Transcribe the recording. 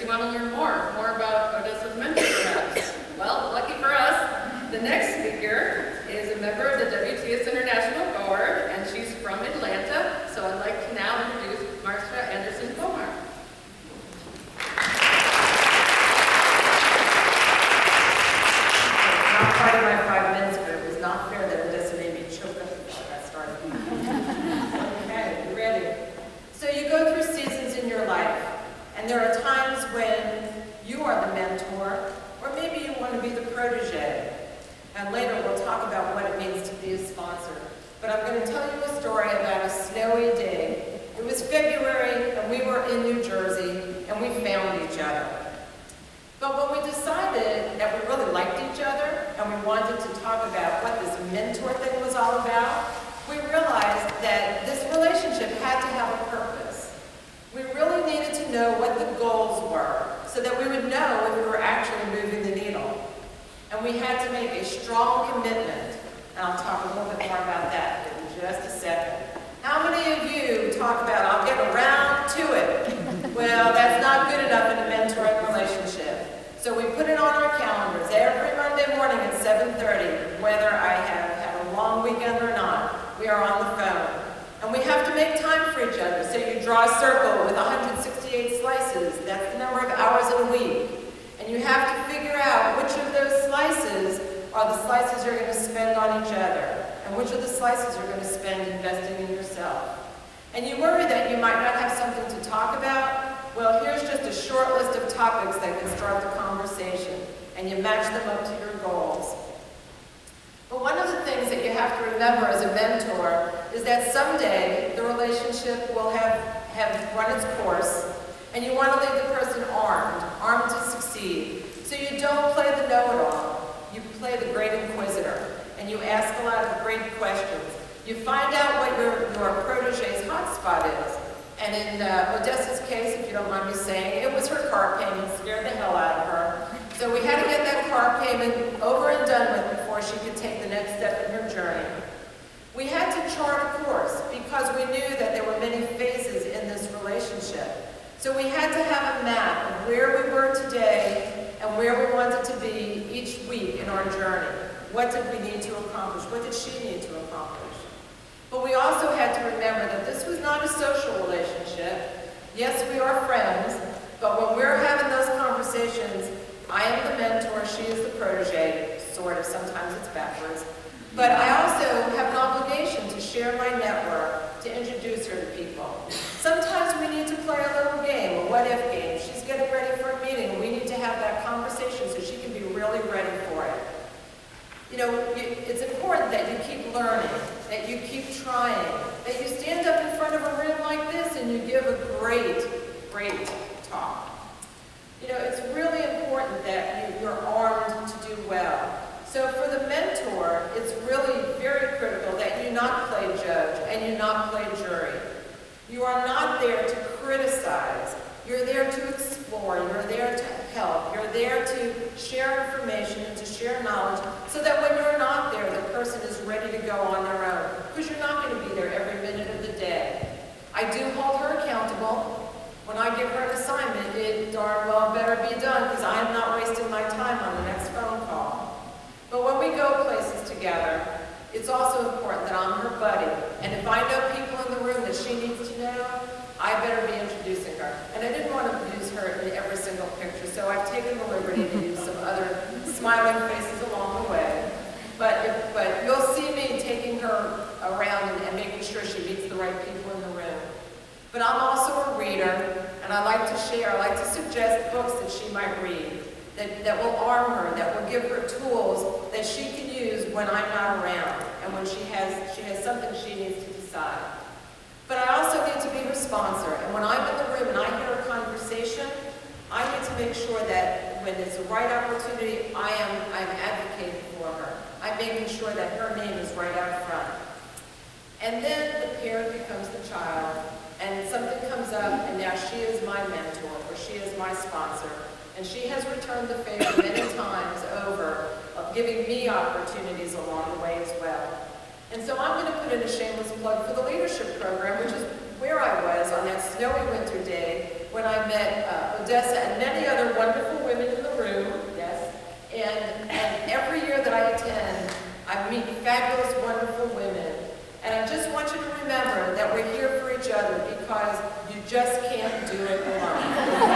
you want to learn more about Odessa's mentor perhaps? Well, lucky for us, the next speaker is a member of the WTS International Board, and she's from Atlanta. So I'd like to now introduce Marsha Anderson Bomar. Not quite my 5 minutes, but it was not fair that Odessa made me choke up before I got started. Okay, you ready? So you go through seasons in your life, and there are times when you are the mentor, or maybe you want to be the protege. And later we'll talk about what it means to be a sponsor. But I'm going to tell you a story about a snowy day. It was February, and we were in New Jersey, and we found each other. But when we decided that we really liked each other, and we wanted to talk about what this mentor thing was all about, we realized that this relationship had to have a purpose. We really needed to know what the goals were, so that we would know if we were actually moving the needle. And we had to make a strong commitment, and I'll talk a little bit more about that in just a second. How many of you talk about, I'll get around to it? Well, that's not good enough in a mentoring relationship. So we put it on our calendars every Monday morning at 7:30, whether I have had a long weekend or not. We are on the phone. And we have to make time for each other. So you draw a circle with 168 slices. That's the number of hours in a week. And you have to figure out which of those slices are the slices you're going to spend on each other, and which of the slices you're going to spend investing in yourself. And you worry that you might not have something to talk about. Well, here's just a short list of topics that can start the conversation, and you match them up to your goals. But one of the things that you have to remember as a mentor is that someday the relationship will have run its course, and you want to leave the person armed to succeed. So you don't play the know-it-all, you play the great inquisitor, and you ask a lot of great questions. You find out what your protege's hotspot is. And in Odessa's case, if you don't mind me saying, it was her car payment, scared the hell out of her. So we had to get that car payment over and done with before she could take the next step in her journey. We had to chart a course because we knew that there were many phases in this relationship. So we had to have a map of where we were today and where we wanted to be each week in our journey. What did we need to accomplish? What did she need to accomplish? But we also had to remember that this was not a social relationship. Yes, we are friends, but when we're having those conversations, I am the mentor, she is the protege, sort of, sometimes it's backwards. But I also have an obligation to share my network, to introduce her to people. Sometimes we need to play a little game, a what-if game. She's getting ready for a meeting, and we need to have that conversation so she can be really ready for it. You know, it's important that you keep learning, that you keep trying, that you stand up in front of a room like this and you give a great talk. You know, it's really important that you're armed to do well. So for the mentor, it's really very critical that you not play judge and you not play jury. You are not there to criticize. You're there to explore. You're there to help. You're there to share information and to share knowledge so that when you're not there, the person is ready to go on their own, because you're not going to be there every minute of the day. I do hold her accountable. When I give her an assignment, it darn well better be done, because I am not wasting my time on the next phone call. But when we go places together, it's also important that I'm her buddy. And if I know people in the room that she needs to know, I better be introducing her. And I didn't want to use her in every single picture, so I've taken the liberty to use some other smiling faces along the way. But you'll see me taking her around and making sure she meets the right people in the room. But I'm also a reader, and I like to share, I like to suggest books that she might read, that will arm her, that will give her tools that she can use when I'm not around, and when she has something she needs to decide. But I also need to be her sponsor, and when I'm in the room and I hear a conversation, I need to make sure that when it's the right opportunity, I'm advocating for her. I'm making sure that her name is right out front. And then the parent becomes the child, and something comes up, and now she is my mentor, or she is my sponsor, and she has returned the favor many times over of giving me opportunities along the way as well. And so I'm going to put in a shameless plug for the leadership program, which is where I was on that snowy winter day when I met Odessa and many other wonderful women in the room, yes, and every year that I attend, I meet fabulous, wonderful women. And I just want you to remember that we're here for each other because you just can't do it alone.